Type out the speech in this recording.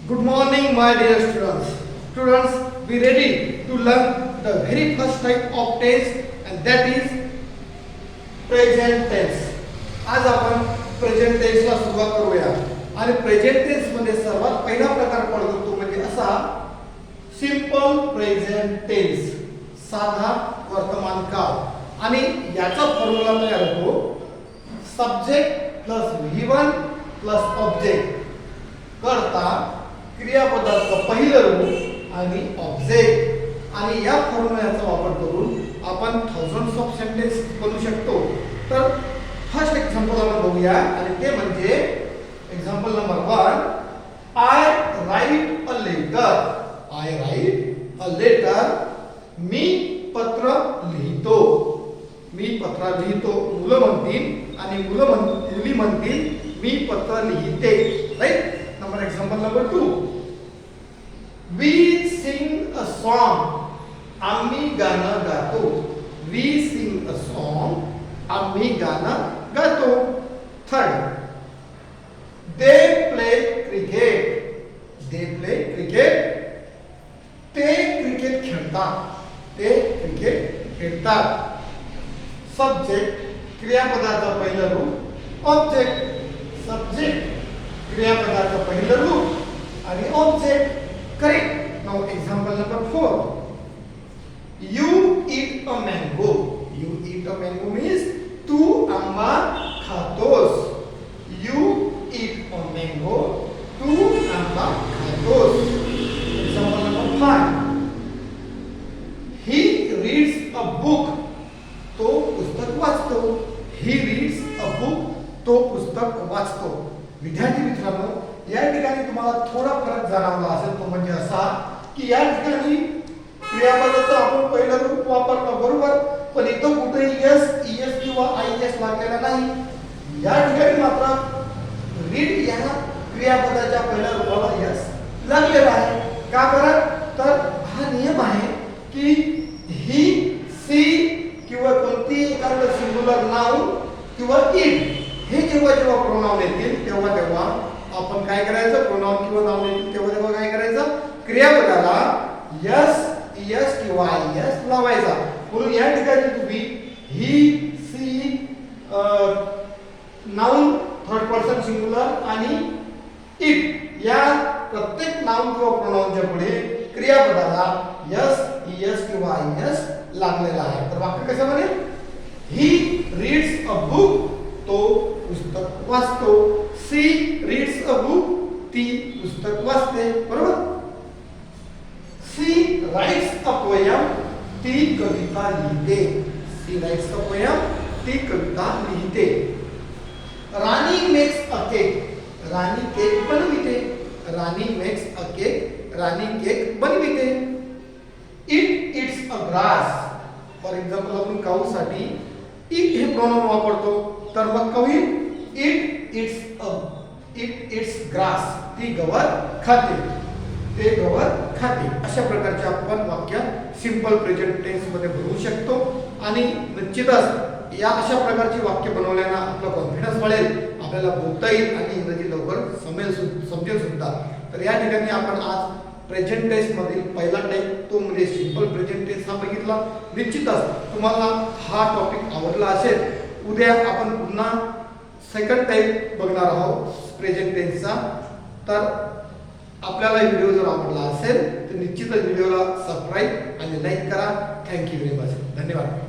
Good morning, my dear students. Students, be ready to learn the very first type of tense, and that is present tense. आज आपण present टेन्सला सुरुवात करूया. आणि present tense मध्ये सर्वात पहिला प्रकार पडतो तो म्हणजे असा सिंपल प्रेझेंट टेन्स, साधा वर्तमान काळ. आणि याचा फॉर्म्युला तयार होतो subject plus V1 plus object करता क्रियापदाचं पहिलं रूप आणि ऑब्जेक्ट. आणि या फॉर्म्युल्याचा वापर करून आपण थाउजंड्स ऑफ सेंटेन्स बनवू शकतो. तर फर्स्ट एक्झाम्पल आपण बघूया आणि ते म्हणजे example number 1. I write a letter. I write a letter. मी पत्र लिहितो. मी पत्र लिहितो. मुलं म्हणतील आणि मुली म्हणतील मी पत्र लिहिते. Right. Number example number 2. We sing a song. आम्ही गाणं गातो. We sing a song. आम्ही गाणं गातो. Third. They play cricket. They play cricket. ते क्रिकेट खेळतात. ते क्रिकेट खेळतात. सब्जेक्ट क्रियापदाचं पहिलं रूप, ऑब्जेक्ट सब्जेक्ट क्रियापदाचं पहिलं रूप आणि object. Correct. Now example number 4. You eat a mango. You eat a mango means तू आंबा खातोस. You eat a mango. तू आंबा खातोस. Example number 5. He reads a book. तो पुस्तक वाचतो. He reads a book. तो पुस्तक वाचतो. विद्यार्थी मित्रांनो, या ठिकाणी तुम्हाला थोडा फरक जाणवला असेल. तो म्हणजे असा की या ठिकाणी क्रियापदाचं आपण पहिलं रूप वापरलं बरोबर, पण इथं कुठेही एस ईएस किंवा आयएस लागलेला नाही. या ठिकाणी मात्र रीड या क्रियापदाच्या पहिल्या रूपाला एस लागलेला आहे. का बरं? तर हा नियम आहे की ही सी किंवा कोणतीही एखादं सिंग्युलर नाउन किंवा इट हे जेव्हा प्रोनाउन येतील तेव्हा आपण काय करायचं? प्रोनाउन किंवा नाउन येतील तेव्हा काय करायचं? क्रियापदाला यस यस किंवा आयएस लावायचा. म्हणून या ठिकाणी तुम्ही he she noun third person singular आणि इट या प्रत्येक नाउन किंवा प्रोनाउनच्या पुढे क्रियापदाला यस ईएस किंवा आयएस लागलेला आहे. तर वाक्य कसं बनेल? He reads a book. तो पुस्तक वाचतो. She reads a book. ती पुस्तक वाचते. बरोबर. She writes a poem. ती कविता लिहिते. She writes a poem. ती कविता लिहिते. Rani makes a cake. Rani cake बनविते. Rani makes a cake. Rani cake बनविते. It eats a grass. For example आपण काऊ साठी इट हे प्रोनाउन वापरतो. तर मग कवी इट इट्स ग्रास. ती गवत खाते. ते गवत खाते. अशा प्रकारचे आपण वाक्य सिंपल प्रेझेंट टेन्स मध्ये बनवू शकतो. आणि निश्चितच या अशा प्रकारची वाक्य बनवल्याने आपला कॉन्फिडन्स वाढेल. आपल्याला बोलता येईल आणि इंग्रजी लवकर समजेल सुद्धा. तर या ठिकाणी आपण आज प्रेझेंट टेन्स मधील पहिला टाइप तो म्हणजे सिंपल प्रेझेंट टेन्स हा बघितला. निश्चितच तुम्हाला हा टॉपिक आवडला असेल. उद्या आपण पुन्हा सेकंड टाइप बघणार आहोत प्रेझेंट टेन्सचा. तर आपल्याला व्हिडिओ जर आवडला असेल तर निश्चितच व्हिडिओला सबस्क्राईब आणि लाईक करा. Thank you very much. धन्यवाद.